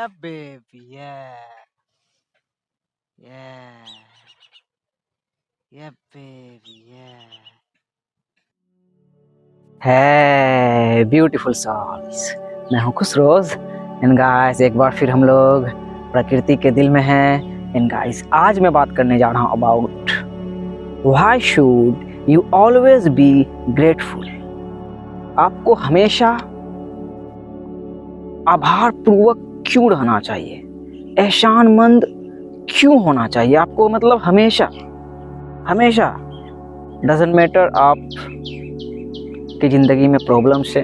Yeah, baby. Yeah. Yeah. Yeah, baby. Yeah. है beautiful souls. मैं हूँ खुशरोज एंड गाइस, एक बार फिर हम लोग प्रकृति के दिल में हैं। एंड गाइस, आज मैं बात करने जा रहा हूँ about why should you always be grateful. आपको हमेशा आभार पूर्वक क्यों रहना चाहिए, एहसानमंद क्यों होना चाहिए आपको। मतलब हमेशा हमेशा डजंट मैटर आप की ज़िंदगी में प्रॉब्लम से,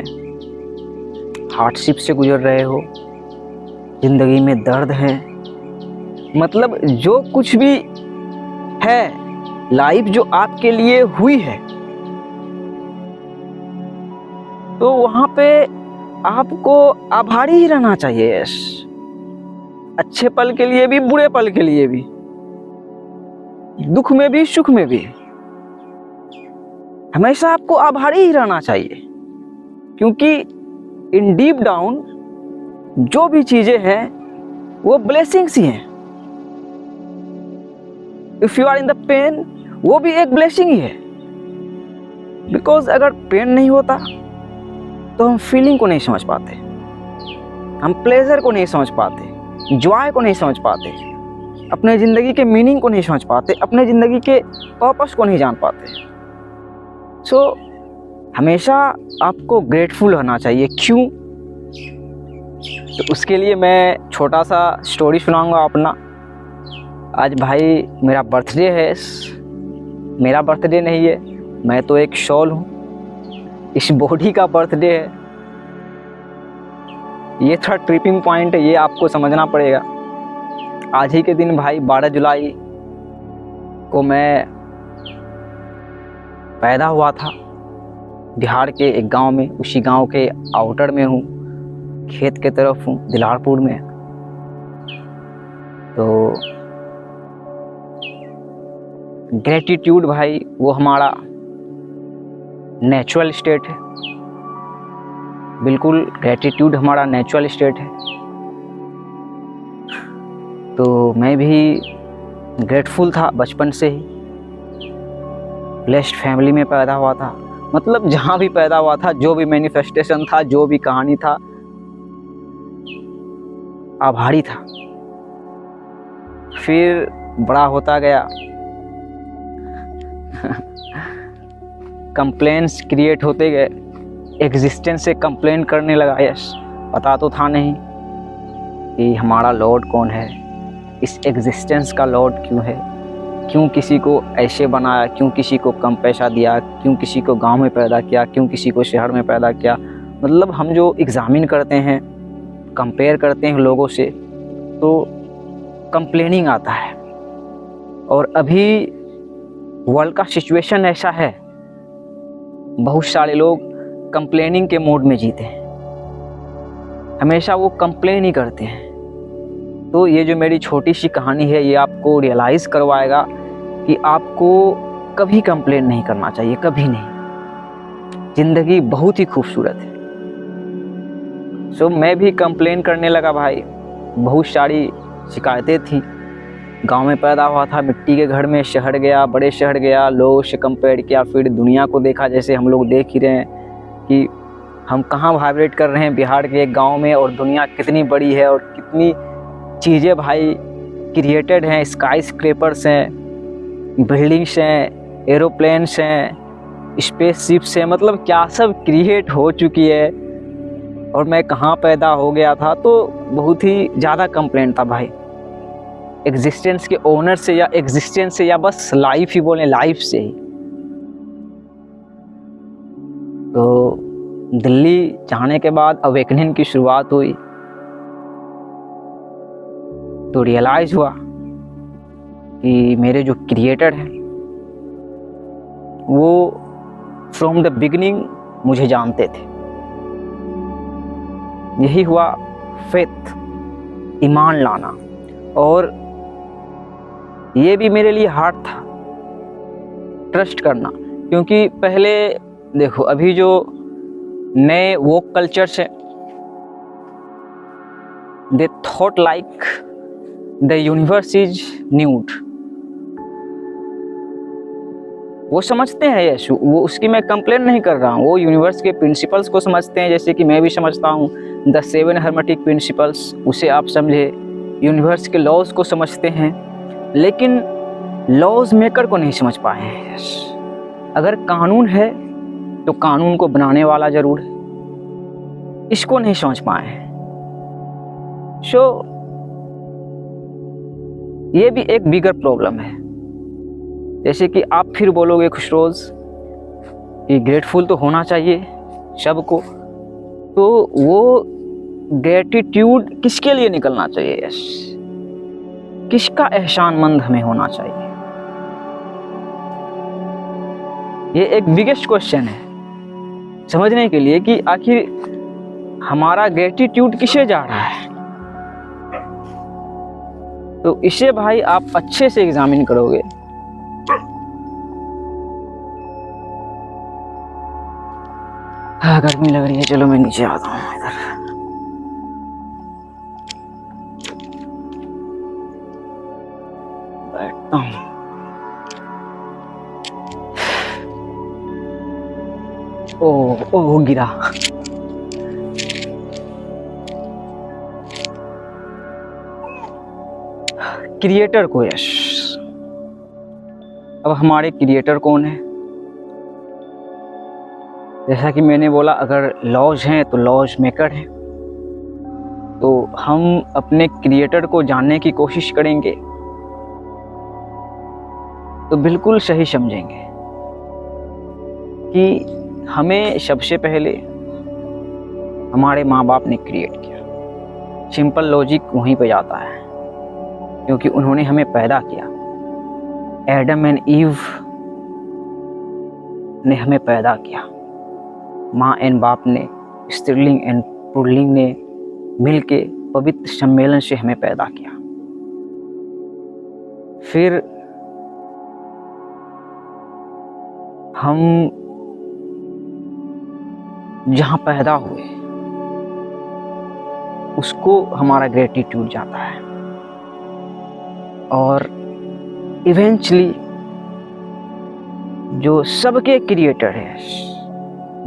हार्डशिप से गुजर रहे हो, ज़िंदगी में दर्द है, मतलब जो कुछ भी है, लाइफ जो आपके लिए हुई है, तो वहाँ पे आपको आभारी ही रहना चाहिए। यस, अच्छे पल के लिए भी, बुरे पल के लिए भी, दुख में भी, सुख में भी, हमेशा आपको आभारी ही रहना चाहिए। क्योंकि इन डीप डाउन जो भी चीजें हैं वो ब्लेसिंग्स ही हैं। If you are in the pain, वो भी एक ब्लेसिंग ही है। बिकॉज अगर पेन नहीं होता तो हम फीलिंग को नहीं समझ पाते, हम प्लेजर को नहीं समझ पाते, जॉय को नहीं समझ पाते, अपने ज़िंदगी के मीनिंग को नहीं समझ पाते, अपने ज़िंदगी के पर्पस को नहीं जान पाते। सो हमेशा आपको ग्रेटफुल रहना चाहिए। क्यों? तो उसके लिए मैं छोटा सा स्टोरी सुनाऊंगा अपना। आज भाई मेरा बर्थडे है। मेरा बर्थडे नहीं है, मैं तो एक शॉल हूँ, इस बॉडी का बर्थडे है। ये थोड़ा ट्रिपिंग पॉइंट है, ये आपको समझना पड़ेगा। आज ही के दिन भाई 12 जुलाई को मैं पैदा हुआ था बिहार के एक गांव में। उसी गांव के आउटर में हूँ, खेत के तरफ हूँ, दिलारपुर में। तो ग्रेटिट्यूड भाई वो हमारा नेचुरल स्टेट है, बिल्कुल ग्रेटिट्यूड हमारा नेचुरल स्टेट है। तो मैं भी ग्रेटफुल था बचपन से ही। ब्लेस्ड फैमिली में पैदा हुआ था, मतलब जहाँ भी पैदा हुआ था, जो भी मैनिफेस्टेशन था, जो भी कहानी था, आभारी था। फिर बड़ा होता गया, कंप्लेंट्स क्रिएट होते गए, एग्जिस्टेंस से कंप्लेन करने लगा। यस, पता तो था नहीं कि हमारा लॉर्ड कौन है, इस एग्जिस्टेंस का लॉर्ड क्यों है, क्यों किसी को ऐसे बनाया, क्यों किसी को कम पैसा दिया, क्यों किसी को गांव में पैदा किया, क्यों किसी को शहर में पैदा किया। मतलब हम जो एग्जामिन करते हैं, कंपेयर करते हैं लोगों से, तो कंप्लेनिंग आता है। और अभी वर्ल्ड का सिचुएशन ऐसा है, बहुत सारे लोग कंप्लेनिंग के मोड में जीते हैं, हमेशा वो कंप्लेन ही करते हैं। तो ये जो मेरी छोटी सी कहानी है, ये आपको रियलाइज़ करवाएगा कि आपको कभी कंप्लेन नहीं करना चाहिए, कभी नहीं। ज़िंदगी बहुत ही खूबसूरत है। सो मैं भी कंप्लेन करने लगा भाई, बहुत सारी शिकायतें थी। गांव में पैदा हुआ था, मिट्टी के घर में, शहर गया, बड़े शहर गया, लोगों से कंपेयर किया, फिर दुनिया को देखा, जैसे हम लोग देख ही रहे हैं कि हम कहाँ वाइब्रेट कर रहे हैं, बिहार के एक गांव में, और दुनिया कितनी बड़ी है और कितनी चीज़ें भाई क्रिएटेड हैं। स्काई स्क्रैपर्स हैं, बिल्डिंग्स हैं, एरोप्लेन्स हैं, स्पेसशिप्स हैं, मतलब क्या सब क्रिएट हो चुकी है, और मैं कहाँ पैदा हो गया था। तो बहुत ही ज़्यादा कंप्लेंट था भाई, एग्जिस्टेंस के ओनर से, या एग्जिस्टेंस से, या बस लाइफ ही बोलें, लाइफ से ही। तो दिल्ली जाने के बाद अवेकनिंग की शुरुआत हुई। तो रियलाइज हुआ कि मेरे जो क्रिएटर हैं वो फ्रॉम द बिगिनिंग मुझे जानते थे। यही हुआ फेथ, ईमान लाना। और ये भी मेरे लिए हार्ड था, ट्रस्ट करना। क्योंकि पहले देखो, अभी जो नए वोक कल्चर्स हैं, they thought like the universe is nude. वो समझते हैं यीशु, वो उसकी मैं कंप्लेन नहीं कर रहा हूँ, वो यूनिवर्स के प्रिंसिपल्स को समझते हैं, जैसे कि मैं भी समझता हूँ द 7 हर्मेटिक प्रिंसिपल्स, उसे आप समझे, यूनिवर्स के लॉज को समझते हैं, लेकिन लॉज मेकर को नहीं समझ पाए हैं। अगर कानून है तो कानून को बनाने वाला जरूर है, इसको नहीं समझ पाए हैं। सो ये भी एक बिगर प्रॉब्लम है। जैसे कि आप फिर बोलोगे खुशरोज कि ग्रेटफुल तो होना चाहिए सबको, तो वो ग्रेटिट्यूड किसके लिए निकलना चाहिए? यस, किसका एहसानमंद हमें होना चाहिए? ये एक बिगेस्ट क्वेश्चन है समझने के लिए कि आखिर हमारा ग्रेटिट्यूड किसे जा रहा है। तो इसे भाई आप अच्छे से एग्जामिन करोगे। हाँ, गर्मी लग रही है, चलो मैं नीचे आता हूँ इधर। बैठता हूँ। ओ गिरा। क्रिएटर को यश। अब हमारे क्रिएटर कौन है? जैसा कि मैंने बोला, अगर लॉज हैं तो लॉज मेकर हैं, तो हम अपने क्रिएटर को जानने की कोशिश करेंगे तो बिल्कुल सही समझेंगे कि हमें सबसे पहले हमारे माँ बाप ने क्रिएट किया। सिंपल लॉजिक वहीं पे जाता है, क्योंकि उन्होंने हमें पैदा किया। एडम एंड ईव ने हमें पैदा किया। माँ एंड बाप ने, स्त्रीलिंग एंड पुल्लिंग ने मिलके पवित्र सम्मेलन से हमें पैदा किया। फिर हम जहाँ पैदा हुए उसको हमारा ग्रेटिट्यूड जाता है, और इवेंचुअली जो सबके क्रिएटर है,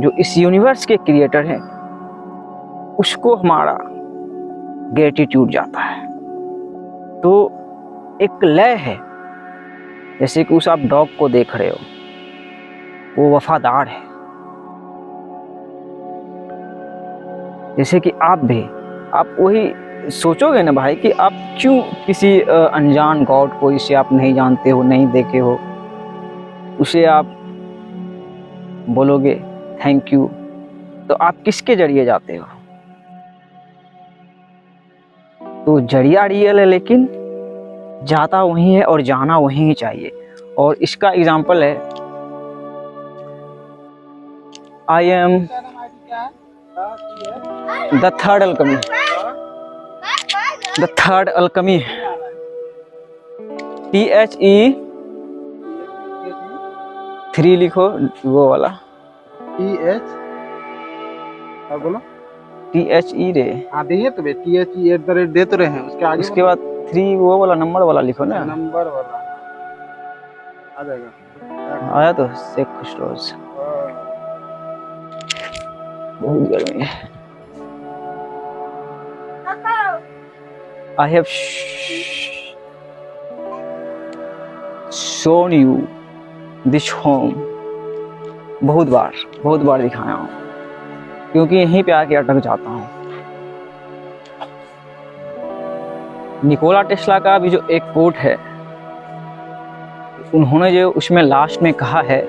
जो इस यूनिवर्स के क्रिएटर हैं, उसको हमारा ग्रेटिट्यूड जाता है। तो एक लय है, जैसे कि उस आप डॉग को देख रहे हो, वो वफादार है। जैसे कि आप भी, आप वही सोचोगे ना भाई कि आप क्यों किसी अनजान गॉड को, जिसे आप नहीं जानते हो, नहीं देखे हो, उसे आप बोलोगे थैंक यू, तो आप किसके जरिए जाते हो? तो जरिया रियल है, लेकिन जाता वहीं है और जाना वहीं ही चाहिए। और इसका एग्जाम्पल है, I am the third Alchemy. The third Alchemy, THE3 लिखो, वो वाला बोलो THE रे। हाँ देंगे तो THE दे तो रहे हैं, उसके आगे उसके बाद 3 वो वाला नंबर वाला लिखो ना, नंबर वाला आ जाएगा। आया तो शेख खुशरोज। बहुत गर्मी है। I have shown you this home। बहुत बार दिखाया हूँ, क्योंकि यहीं पे आके अटक जाता हूँ। निकोला टेस्ला का भी जो एक कोट है, उन्होंने जो उसमें लास्ट में कहा है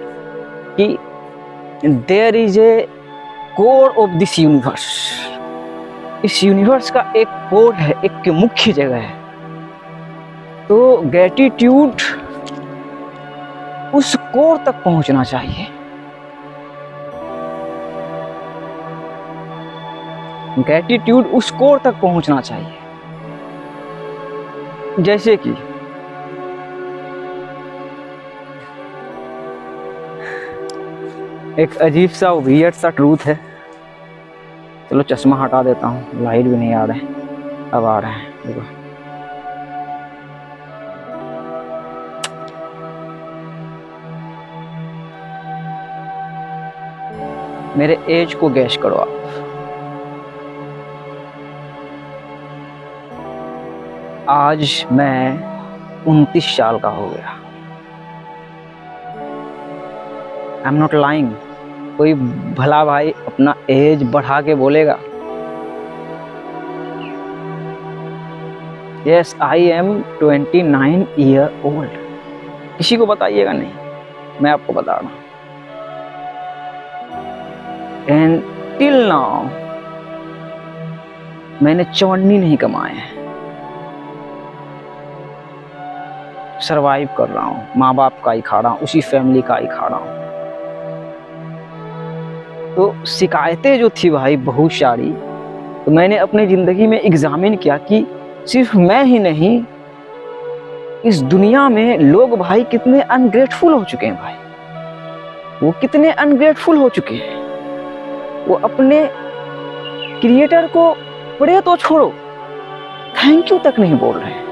कि there is a core of this universe. इस यूनिवर्स का एक कोर है, एक मुख्य जगह है। तो ग्रेटिट्यूड उस कोर तक पहुंचना चाहिए। ग्रेटिट्यूड उस कोर तक पहुंचना चाहिए। जैसे कि एक अजीब सा वियर्ड सा ट्रूथ है। चलो चश्मा हटा देता हूँ, लाइट भी नहीं आ रहा है। अब आ रहे हैं, देखो। मेरे एज को गैस करो आप। आज मैं 29 साल का हो गया। I am not lying. कोई भला भाई अपना एज बढ़ा के बोलेगा? Yes, I am 29 year old. किसी को बताइएगा नहीं, मैं आपको बता रहा हूँ। एंड टिल नाउ मैंने चवन्नी नहीं कमाए हैं। सरवाइव कर रहा हूँ, माँ बाप का ही खा रहा हूँ, उसी फैमिली का ही खा रहा हूँ। तो शिकायतें जो थी भाई बहुत सारी, तो मैंने अपनी ज़िंदगी में एग्जामिन किया कि सिर्फ मैं ही नहीं, इस दुनिया में लोग भाई कितने अनग्रेटफुल हो चुके हैं भाई। वो कितने अनग्रेटफुल हो चुके हैं। वो अपने क्रिएटर को पढ़े तो छोड़ो, थैंक यू तक नहीं बोल रहे हैं।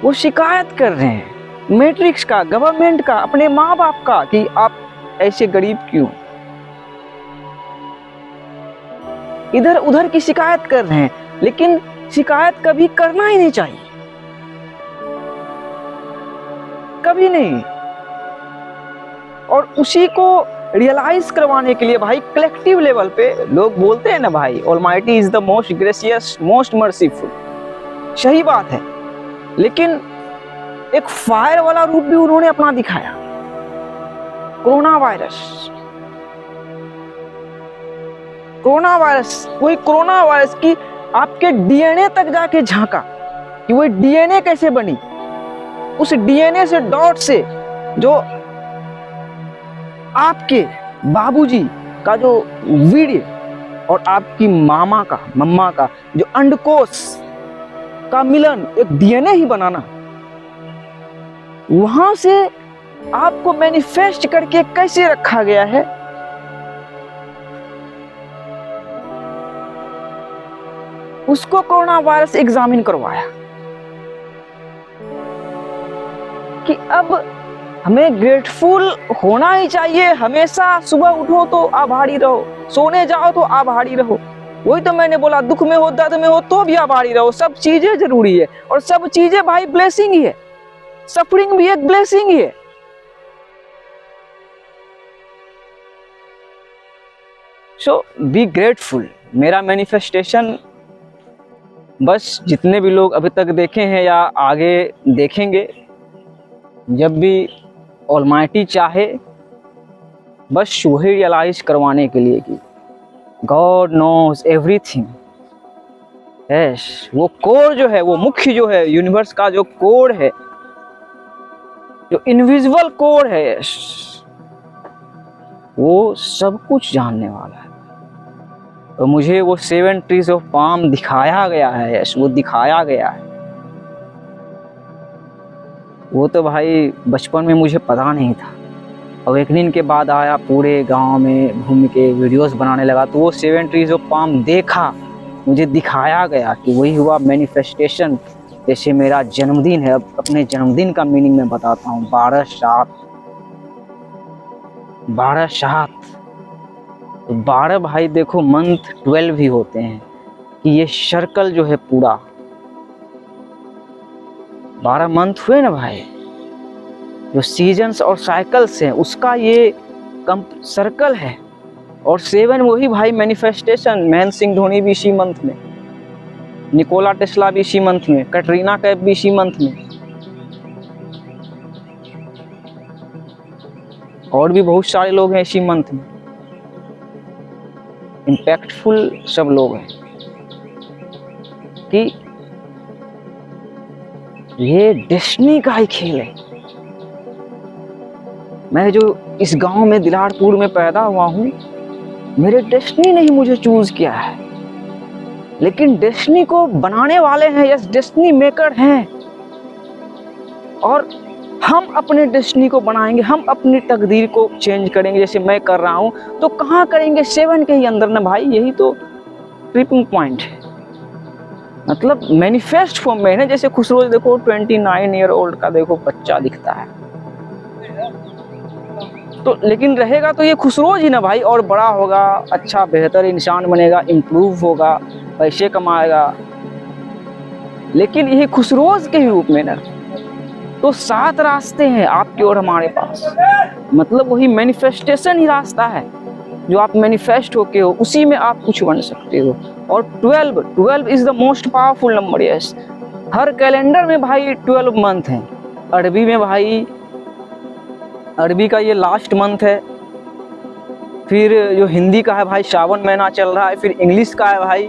वो शिकायत कर रहे हैं मैट्रिक्स का, गवर्नमेंट का, अपने माँ बाप का कि आप ऐसे गरीब क्यों। इधर उधर की शिकायत कर रहे हैं, लेकिन शिकायत कभी करना ही नहीं चाहिए, कभी नहीं। और उसी को रियलाइज करवाने के लिए भाई कलेक्टिव लेवल पे लोग बोलते हैं ना भाई, almighty is the most gracious, most merciful. सही बात है, लेकिन एक फायर वाला रूप भी उन्होंने अपना दिखाया। कोरोना वायरस, कोई कोरोना वायरस की आपके डीएनए तक जाके झांका कि वो डीएनए कैसे बनी। उस डीएनए से डॉट से जो आपके बाबूजी का जो वीर्य और आपकी मम्मा का जो अंडकोश का मिलन, एक डीएनए ही बनाना, वहां से आपको मैनिफेस्ट करके कैसे रखा गया है। उसको कोरोना वायरस एग्जामिन करवाया कि अब हमें ग्रेटफुल होना ही चाहिए। हमेशा सुबह उठो तो आभारी रहो, सोने जाओ तो आभारी रहो। वही तो मैंने बोला, दुख में हो, दर्द में हो तो भी आभारी रहो। सब चीजें जरूरी है, और सब चीजें भाई ब्लेसिंग ही है। सफरिंग भी एक ब्लेसिंग ही है। सो बी ग्रेटफुल। मेरा मैनिफेस्टेशन बस जितने भी लोग अभी तक देखे हैं या आगे देखेंगे, जब भी ऑलमाइटी चाहे, बस वही रियलाइज करवाने के लिए कि गॉड नोज एवरीथिंग। यस, वो कोर जो है, वो मुख्य जो है, यूनिवर्स का जो कोर है, जो इनविजिबल कोर है, यस, वो सब कुछ जानने वाला है। और मुझे वो 7 ट्रीज ऑफ पाम दिखाया गया है। यस, वो दिखाया गया है। वो तो भाई बचपन में मुझे पता नहीं था। अवेकनिंग के बाद आया, पूरे गांव में घूम के वीडियोस बनाने लगा, तो वो 7 ट्रीज ऑफ पाम देखा, मुझे दिखाया गया कि वही हुआ मैनिफेस्टेशन। जैसे मेरा जन्मदिन है, अब अपने जन्मदिन का मीनिंग मैं बताता हूँ। 12/7 तो 12 भाई देखो, मंथ 12 भी होते हैं कि ये सर्कल जो है पूरा 12 मंथ हुए ना भाई, जो सीजन्स और साइकिल्स हैं उसका ये सर्कल है। और 7 वही भाई मैनिफेस्टेशन। महेंद्र सिंह धोनी भी इसी मंथ में, निकोला टेस्ला भी इसी मंथ में, कैटरीना कैफ भी इसी मंथ में, और भी बहुत सारे लोग हैं इसी मंथ में। इम्पैक्टफुल सब लोग हैं कि ये डेस्टिनी का ही खेल है। मैं जो इस गांव में दिलारपुर में पैदा हुआ हूँ, मेरे डेस्टिनी ने ही मुझे चूज किया है, लेकिन डेस्टिनी को बनाने वाले हैं, यस, डेस्टिनी मेकर हैं। और हम अपने डेस्टिनी को बनाएंगे, हम अपनी तकदीर को चेंज करेंगे, जैसे मैं कर रहा हूँ। तो कहाँ करेंगे? 7 के ही अंदर ना भाई, यही तो ट्रिपिंग पॉइंट है। मतलब मैनिफेस्ट फॉर्म में है ना, जैसे खुसरोज देखो 29 ईयर ओल्ड का देखो बच्चा दिखता है, तो लेकिन रहेगा तो ये खुसरोज ही ना भाई, और बड़ा होगा, अच्छा बेहतर इंसान बनेगा, इम्प्रूव होगा, पैसे कमाएगा, लेकिन ये खुसरोज के ही रूप में ना। तो 7 रास्ते हैं आपके और हमारे पास, मतलब वही मैनिफेस्टेशन ही रास्ता है, जो आप मैनिफेस्ट होके हो उसी में आप कुछ बन सकते हो। और 12 is the most powerful number. Yes, her calendar में भाई 12 मंथ हैं। अरबी में भाई, अरबी का ये लास्ट मंथ है, फिर जो हिंदी का है भाई सावन महीना चल रहा है, फिर इंग्लिश का है भाई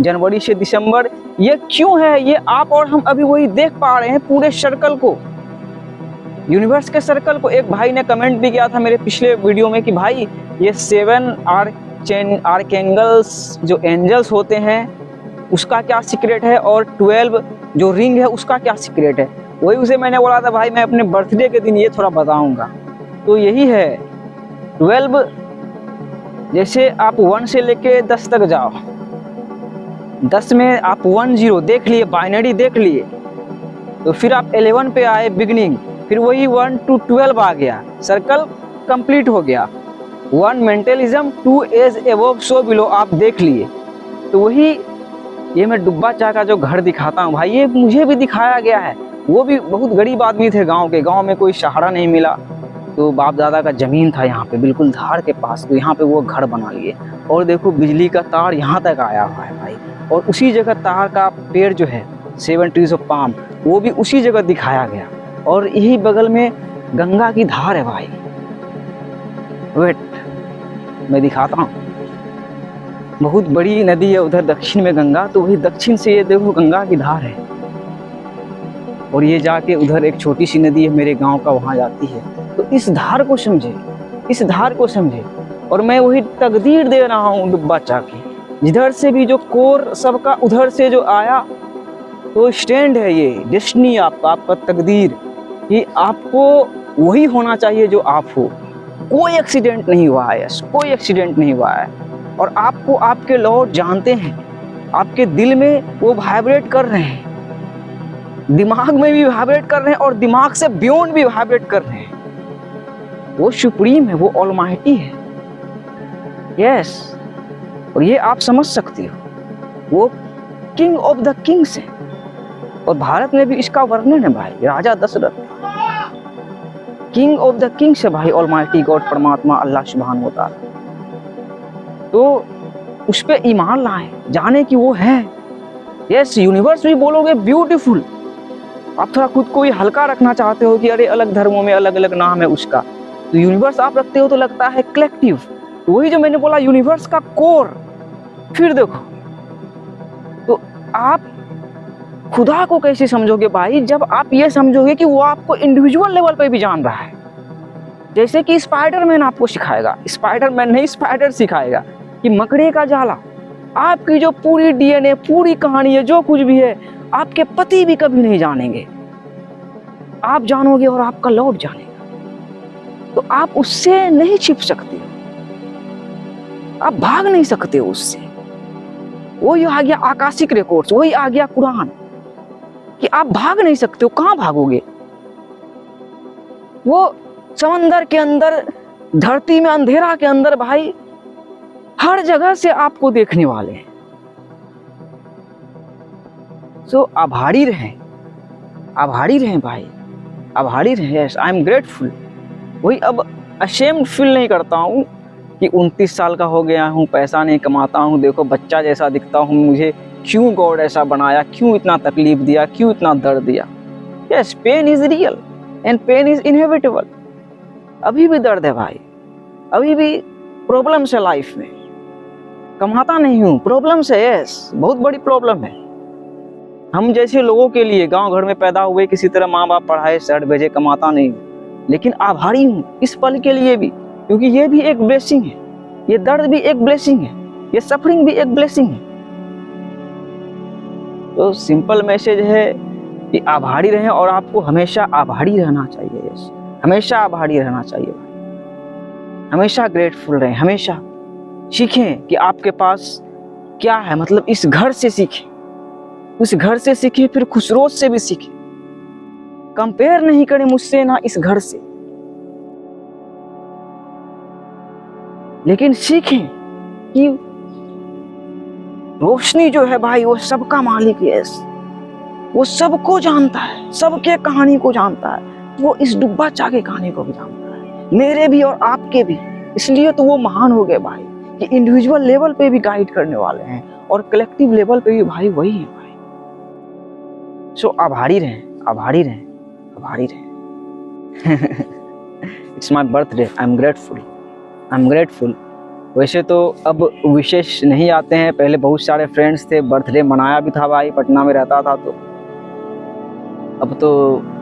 जनवरी से दिसंबर। ये क्यों है, ये आप और हम अभी वही देख पा रहे हैं पूरे सर्कल को, यूनिवर्स के सर्कल को। एक भाई ने कमेंट भी किया था मेरे पिछले वीडियो में कि भाई ये 7 आर्कएंगल्स जो एंजल्स होते हैं उसका क्या सीक्रेट है, और 12 जो रिंग है उसका क्या सीक्रेट है। वही उसे मैंने बोला था भाई मैं अपने बर्थडे के दिन ये थोड़ा बताऊंगा। तो यही है 12, जैसे आप 1 से लेके 10 तक जाओ, 10 में आप 1 0 देख लिए, बाइनरी देख लिए, तो फिर आप 11 पे आए बिगनिंग, फिर वही 1 to 12 आ गया, सर्कल कंप्लीट हो गया। 1 mentalism, 2 as above so below आप देख लिए। तो वही ये मैं डुब्बा चाह का जो घर दिखाता हूँ भाई, ये मुझे भी दिखाया गया है। वो भी बहुत गरीब आदमी थे गांव के, गांव में कोई सहारा नहीं मिला, तो बाप दादा का ज़मीन था यहाँ पे बिल्कुल धार के पास, तो यहाँ पे वो घर बना लिए। और देखो बिजली का तार यहाँ तक आया हुआ है भाई, और उसी जगह तार का पेड़ जो है 7 ट्रीज ऑफ पाम, वो भी उसी जगह दिखाया गया। और यही बगल में गंगा की धार है भाई, वेट मैं दिखाता हूँ, बहुत बड़ी नदी है उधर दक्षिण में गंगा, तो वही दक्षिण से ये देखो गंगा की धार है, और ये जाके उधर एक छोटी सी नदी है मेरे गांव का, वहाँ जाती है। तो इस धार को समझे, इस धार को समझे। और मैं वही तकदीर दे रहा हूँ डुब्बा चाकी, जिधर से भी जो कोर सबका उधर से जो आया, तो स्टैंड है ये डेस्टिनी आपका, आपका तकदीर, कि आपको वही होना चाहिए जो आप हो। कोई एक्सीडेंट नहीं हुआ है, यस कोई एक्सीडेंट नहीं हुआ है। और आपको आपके लॉर्ड जानते हैं, आपके दिल में वो वाइब्रेट कर रहे हैं, दिमाग में भी वाइब्रेट कर रहे हैं, और दिमाग से बियॉन्ड भी वाइब्रेट कर रहे हैं। वो सुप्रीम है, वो ऑलमाइटी है, यस। और ये आप समझ सकते हो, वो किंग ऑफ द किंग्स है। और भारत में भी इसका वर्णन है भाई, राजा Dashrath king of the kings है भाई, ऑलमाइटी गॉड परमात्मा अल्लाह सुब्हान व तआला। तो उस पे ईमान लाए, जाने कि वो है। यस, यूनिवर्स भी बोलोगे ब्यूटीफुल, आप थोड़ा खुद को ही हल्का रखना चाहते हो कि अरे अलग धर्मों में अलग अलग नाम है उसका, तो यूनिवर्स आप रखते हो तो लगता है कलेक्टिव। वही जो मैंने बोला यूनिवर्स का कोर। फिर देखो, तो आप खुदा को कैसे समझोगे भाई, जब आप ये समझोगे कि वो आपको इंडिविजुअल लेवल पे भी जान रहा है। जैसे कि स्पाइडरमैन आपको सिखाएगा, स्पाइडरमैन नहीं स्पाइडर सिखाएगा कि मकड़े का जाला, आपकी जो पूरी डीएनए पूरी कहानी है, जो कुछ भी है, आपके पति भी कभी नहीं जानेंगे, आप जानोगे और आपका लॉर्ड जानेगा। तो आप उससे नहीं छिप सकते, आप भाग नहीं सकते उससे। वही आ गया आकाशिक रिकॉर्ड्स, वही आ गया कुरान, कि आप भाग नहीं सकते हो। कहां भागोगे? वो समंदर के अंदर, धरती में, अंधेरा के अंदर भाई, हर जगह से आपको देखने वाले हैं। सो आभारी रहें, आभारी रहें भाई, आभारी रहें। Yes, I am grateful. वही अब अशेम्ड फील नहीं करता हूँ कि 29 साल का हो गया हूँ, पैसा नहीं कमाता हूँ, देखो बच्चा जैसा दिखता हूँ, मुझे क्यों गॉड ऐसा बनाया, क्यों इतना तकलीफ दिया, क्यों इतना दर्द दिया। Yes, pain is real and pain is inevitable. अभी भी दर्द है भाई, अभी भी प्रॉब्लम्स है लाइफ में, कमाता नहीं हूँ, प्रॉब्लम्स है। यस, बहुत बड़ी प्रॉब्लम है। हम जैसे लोगों के लिए, गांव घर में पैदा हुए, किसी तरह माँ बाप पढ़ाए, शहर भेजे, कमाता नहीं, लेकिन आभारी हूँ इस पल के लिए भी, क्योंकि ये भी एक ब्लेसिंग है, ये दर्द भी एक ब्लेसिंग है, ये सफरिंग भी एक ब्लेसिंग है। तो सिंपल मैसेज है कि आभारी रहें, और आपको हमेशा आभारी रहना चाहिए। यस, हमेशा आभारी रहना चाहिए, हमेशा ग्रेटफुल रहें, हमेशा सीखें कि आपके पास क्या है, मतलब इस घर से सीखें। उस घर से सीखे, फिर खुसरोज से भी सीखे। कंपेयर नहीं करें मुझसे ना इस घर से, लेकिन सीखें कि रोशनी जो है भाई वो सबका मालिक है, वो सबको जानता है, सबके कहानी को जानता है। वो इस डुब्बा चाह के कहानी को भी जानता है, मेरे भी और आपके भी। इसलिए तो वो महान हो गए भाई कि इंडिविजुअल लेवल पे भी गाइड करने वाले हैं और कलेक्टिव लेवल पे भी भाई वही है भाई। सो आभारी रहें, आभारी रहें, आभारी रहें। It's my birthday, I am grateful, I am grateful. वैसे तो अब विशेष नहीं आते हैं, पहले बहुत सारे फ्रेंड्स थे, बर्थडे मनाया भी था भाई, पटना में रहता था तो। अब तो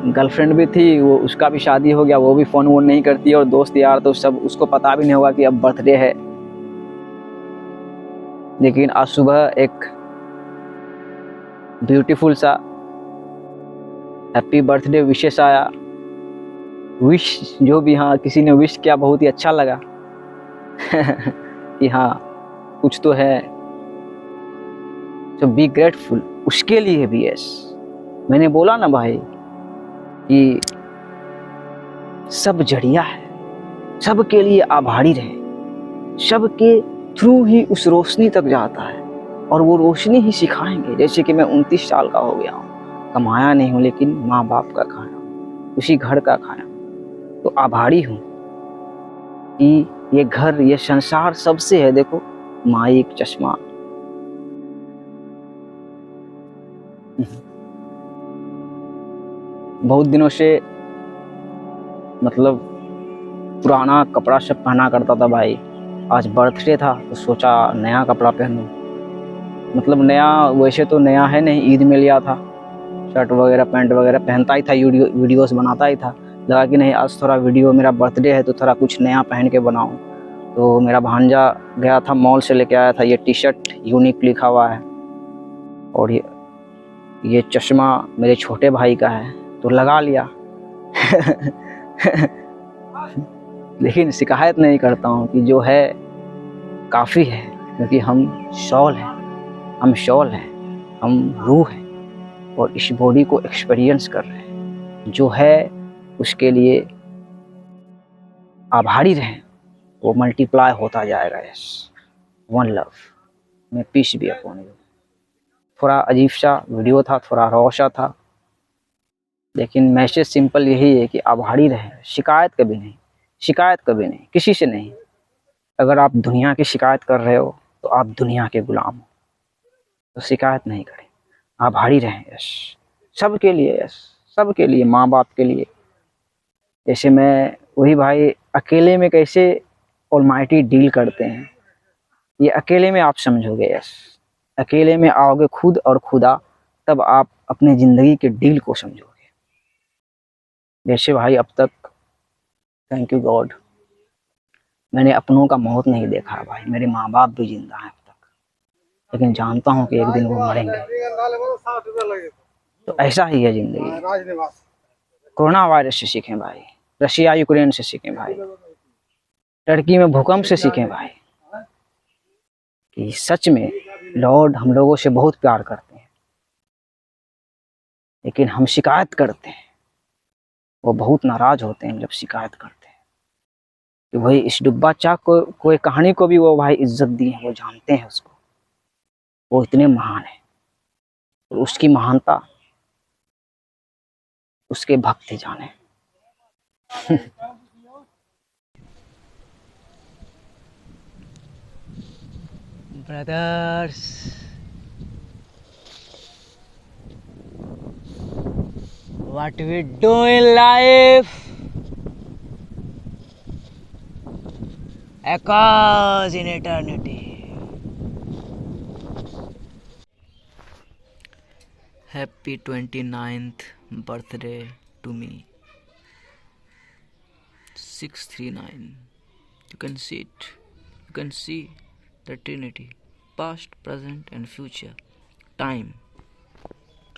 गर्लफ्रेंड भी थी, वो उसका भी शादी हो गया, वो भी फ़ोन वोन नहीं करती है, और दोस्त यार तो सब उसको पता भी नहीं होगा कि अब बर्थडे है। लेकिन आज सुबह एक ब्यूटीफुल सा हैप्पी बर्थडे विशेष आया। विश जो भी हाँ किसी ने विश किया, बहुत ही अच्छा लगा कि हाँ कुछ तो है। तो बी ग्रेटफुल, उसके लिए भी यस। मैंने बोला ना भाई कि सब जड़िया है, सबके लिए आभारी रहे, सबके थ्रू ही उस रोशनी तक जाता है, और वो रोशनी ही सिखाएंगे। जैसे कि मैं 29 साल का हो गया हूँ, कमाया नहीं हूँ, लेकिन माँ बाप का खाया हूँ, उसी घर का खाया हूँ, तो आभारी हूँ कि ये घर, ये संसार सबसे है। देखो माइक, चश्मा, बहुत दिनों से मतलब पुराना कपड़ा सब पहना करता था भाई। आज बर्थडे था तो सोचा नया कपड़ा पहनूं। मतलब नया, वैसे तो नया है नहीं, ईद में लिया था, शर्ट वगैरह पैंट वगैरह पहनता ही था, वीडियोस बनाता ही था। लगा कि नहीं आज थोड़ा वीडियो, मेरा बर्थडे है तो थोड़ा कुछ नया पहन के बनाऊं। तो मेरा भांजा गया था, मॉल से लेके आया था ये टी शर्ट, यूनिक लिखा हुआ है, और ये चश्मा मेरे छोटे भाई का है, तो लगा लिया लेकिन शिकायत नहीं करता हूँ कि जो है काफ़ी है, क्योंकि हम शॉल हैं, हम शॉल हैं, हम रूह हैं, और इस बॉडी को एक्सपीरियंस कर रहे हैं। जो है उसके लिए आभारी रहें, वो मल्टीप्लाई होता जाएगा। यस, वन लव, मैं पीस भी अपॉन यू। थोड़ा अजीब सा वीडियो था, थोड़ा रॉ सा था, लेकिन मैसेज सिंपल यही है कि आभारी रहें, शिकायत कभी नहीं, शिकायत कभी नहीं, किसी से नहीं। अगर आप दुनिया की शिकायत कर रहे हो तो आप दुनिया के गुलाम हो, तो शिकायत नहीं करें, आभारी रहें। यस, सबके लिए, यस सबके लिए, माँ बाप के लिए। जैसे मैं वही भाई, अकेले में कैसे ऑलमाइटी डील करते हैं, ये अकेले में आप समझोगे। यस, अकेले में आओगे खुद और खुदा, तब आप अपने ज़िंदगी के डील को समझोगे। जैसे भाई अब तक, थैंक यू गॉड, मैंने अपनों का मौत नहीं देखा है भाई, मेरे माँ बाप भी जिंदा हैं अब तक, लेकिन जानता हूँ कि एक दिन वो मरेंगे। तो ऐसा ही है ज़िंदगी। कोरोना वायरस से सीखें भाई, रशिया यूक्रेन से सीखें भाई, टर्की में भूकंप से सीखें भाई, कि सच में लॉर्ड हम लोगों से बहुत प्यार करते हैं, लेकिन हम शिकायत करते हैं, वो बहुत नाराज़ होते हैं जब शिकायत करते हैं कि भाई इस डुब्बा चाक को, कोई कहानी को भी वो भाई इज्जत दी है, वो जानते हैं उसको, वो इतने महान है, और उसकी महानता उसके भक्त ही जाने। Brothers, what we do in life echoes in eternity. Happy 29th birthday to me. 639. You can see it. You can see the Trinity, past, present, and future. Time.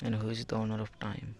And who is the owner of time?